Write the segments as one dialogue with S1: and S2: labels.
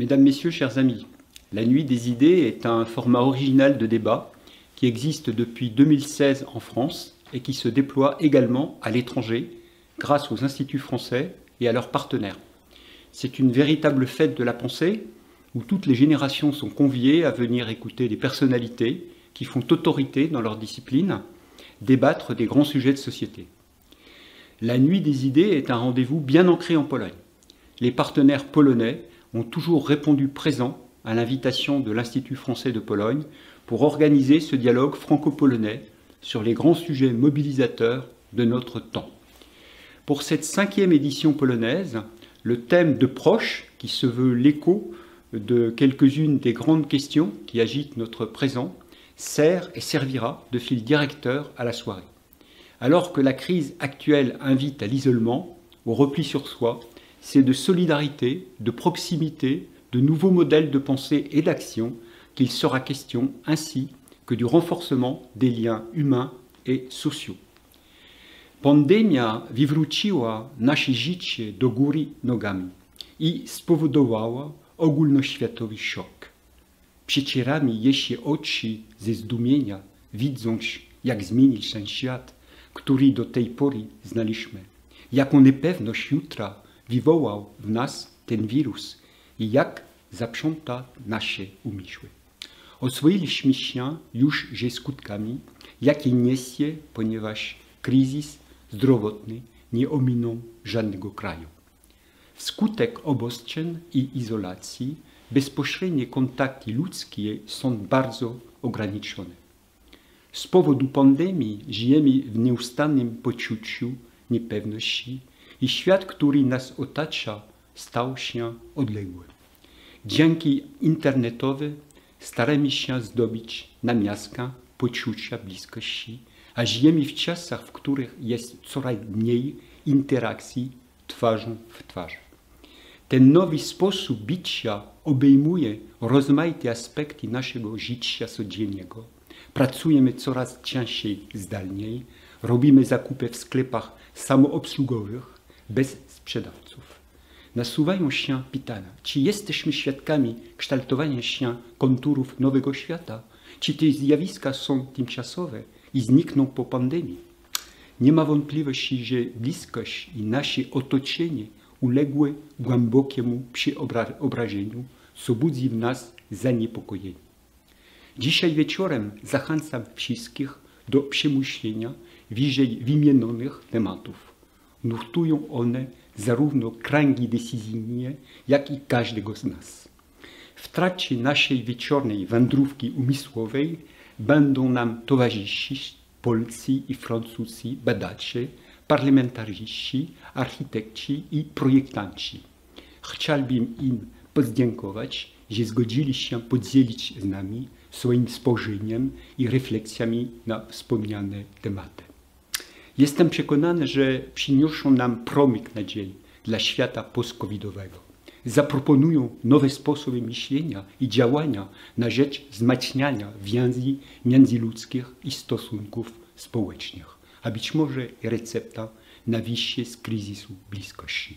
S1: Mesdames, Messieurs, chers amis, la Nuit des idées est un format original de débat qui existe depuis 2016 en France et qui se déploie également à l'étranger grâce aux instituts français et à leurs partenaires. C'est une véritable fête de la pensée où toutes les générations sont conviées à venir écouter des personnalités qui font autorité dans leur discipline, débattre des grands sujets de société. La Nuit des idées est un rendez-vous bien ancré en Pologne. Les partenaires polonais ont toujours répondu présent à l'invitation de l'Institut français de Pologne pour organiser ce dialogue franco-polonais sur les grands sujets mobilisateurs de notre temps. Pour cette 5e édition polonaise, le thème de proche, qui se veut l'écho de quelques-unes des grandes questions qui agitent notre présent, sert et servira de fil directeur à la soirée. Alors que la crise actuelle invite à l'isolement, au repli sur soi, c'est de solidarité, de proximité, de nouveaux modèles de pensée et d'action qu'il sera question, ainsi que du renforcement des liens humains et sociaux. Pandemia wywróciła nasze życie do góry nogami i spowodowała ogólnoświatowy szok. Przecieramy je się oczy ze zdumienia, widząc, jak zmienił się świat, który do tej pory znaliśmy. Jaką niepewność jutra wywołał w nas ten wirus i jak zaprząta nasze umysły. Oswoiliśmy się już ze skutkami, jakie niesie, ponieważ kryzys zdrowotny nie ominął żadnego kraju. Wskutek obostrzeń i izolacji bezpośrednie kontakty ludzkie są bardzo ograniczone. Z powodu pandemii żyjemy w nieustannym poczuciu niepewności i świat, który nas otacza, stał się odległy. Dzięki internetowi staramy się zdobyć namiastka poczucia bliskości, a żyjemy w czasach, w których jest coraz mniej interakcji twarzą w twarz. Ten nowy sposób bycia obejmuje rozmaite aspekty naszego życia codziennego. Pracujemy coraz częściej zdalnie, robimy zakupy w sklepach samoobsługowych bez sprzedawców. Nasuwają się pytania, czy jesteśmy świadkami kształtowania się konturów nowego świata, czy te zjawiska są tymczasowe i znikną po pandemii. Nie ma wątpliwości, że bliskość i nasze otoczenie uległy głębokiemu przeobrażeniu, co budzi w nas zaniepokojenie. Dzisiaj wieczorem zachęcam wszystkich do przemyślenia wyżej wymienionych tematów. Nurtują one zarówno kręgi decyzyjne, jak i każdego z nas. W trakcie naszej wieczornej wędrówki umysłowej będą nam towarzyszyć polscy i francuscy badacze, parlamentarzyści, architekci i projektanci. Chciałbym im podziękować, że zgodzili się podzielić z nami swoim spojrzeniem i refleksjami na wspomniane tematy. Jestem przekonany, że przyniosą nam promyk nadziei dla świata post-covidowego. Zaproponują nowe sposoby myślenia i działania na rzecz wzmacniania więzi międzyludzkich i stosunków społecznych, a być może i recepta na wyjście z kryzysu bliskości.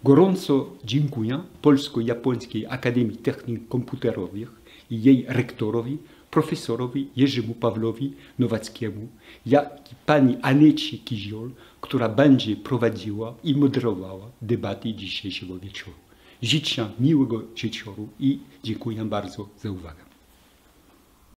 S1: Gorąco dziękuję Polsko-Japońskiej Akademii Technik Komputerowych i jej rektorowi, profesorowi Jerzemu Pawlowi Nowackiemu, jak i pani Anecie Kiziol, która będzie prowadziła i moderowała debaty dzisiejszego wieczoru. Życzę miłego wieczoru i dziękuję bardzo za uwagę.